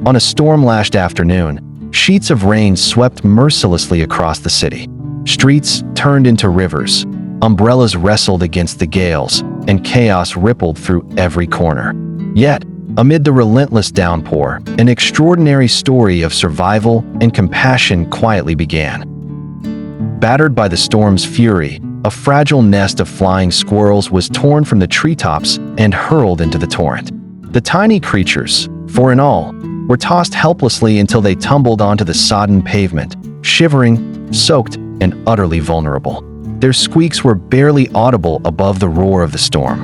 On a storm-lashed afternoon, sheets of rain swept mercilessly across the city. Streets turned into rivers, umbrellas wrestled against the gales, and chaos rippled through every corner. Yet, amid the relentless downpour, an extraordinary story of survival and compassion quietly began. Battered by the storm's fury, a fragile nest of flying squirrels was torn from the treetops and hurled into the torrent. The tiny creatures, four in all, were tossed helplessly until they tumbled onto the sodden pavement, shivering, soaked, and utterly vulnerable. Their squeaks were barely audible above the roar of the storm.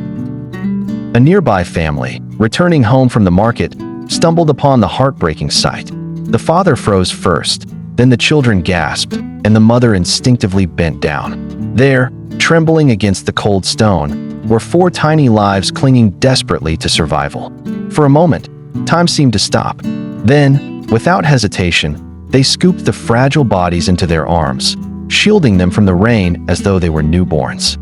A nearby family, returning home from the market, stumbled upon the heartbreaking sight. The father froze first, then the children gasped, and the mother instinctively bent down. There, trembling against the cold stone, were four tiny lives clinging desperately to survival. For a moment, time seemed to stop. Then, without hesitation, they scooped the fragile bodies into their arms, shielding them from the rain as though they were newborns.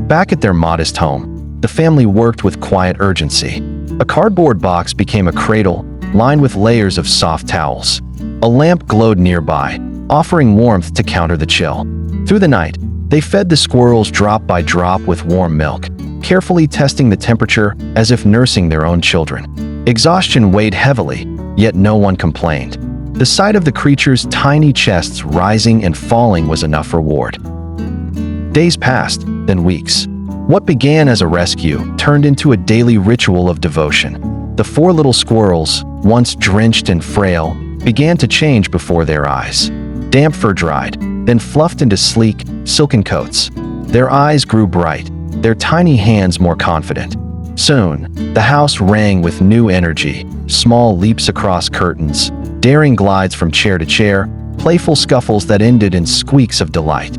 Back at their modest home, the family worked with quiet urgency. A cardboard box became a cradle, lined with layers of soft towels. A lamp glowed nearby, offering warmth to counter the chill. Through the night, they fed the squirrels drop by drop with warm milk, carefully testing the temperature as if nursing their own children. Exhaustion weighed heavily, yet no one complained. The sight of the creatures' tiny chests rising and falling was enough reward. Days passed, then weeks. What began as a rescue turned into a daily ritual of devotion. The four little squirrels, once drenched and frail, began to change before their eyes. Damp fur dried, then fluffed into sleek, silken coats. Their eyes grew bright, their tiny hands more confident. Soon, the house rang with new energy, small leaps across curtains, daring glides from chair to chair, playful scuffles that ended in squeaks of delight.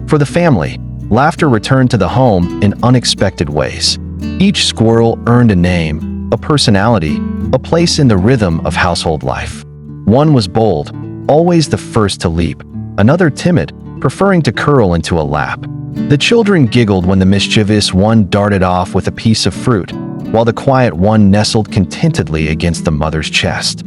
For the family, laughter returned to the home in unexpected ways. Each squirrel earned a name, a personality, a place in the rhythm of household life. One was bold, always the first to leap. Another timid, preferring to curl into a lap. The children giggled when the mischievous one darted off with a piece of fruit, while the quiet one nestled contentedly against the mother's chest.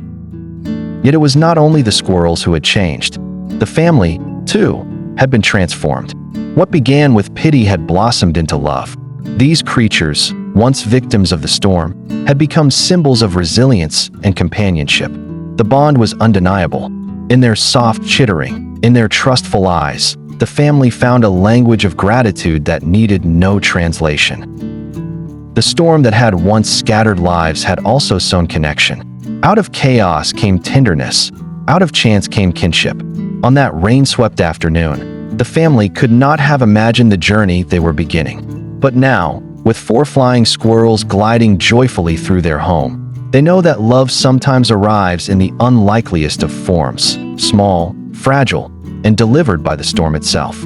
Yet it was not only the squirrels who had changed. The family, too, had been transformed. What began with pity had blossomed into love. These creatures, once victims of the storm, had become symbols of resilience and companionship. The bond was undeniable. In their soft chittering, in their trustful eyes, the family found a language of gratitude that needed no translation. The storm that had once scattered lives had also sown connection. Out of chaos came tenderness, out of chance came kinship. On that rain-swept afternoon, the family could not have imagined the journey they were beginning. But now, with four flying squirrels gliding joyfully through their home, they know that love sometimes arrives in the unlikeliest of forms, small, fragile, and delivered by the storm itself.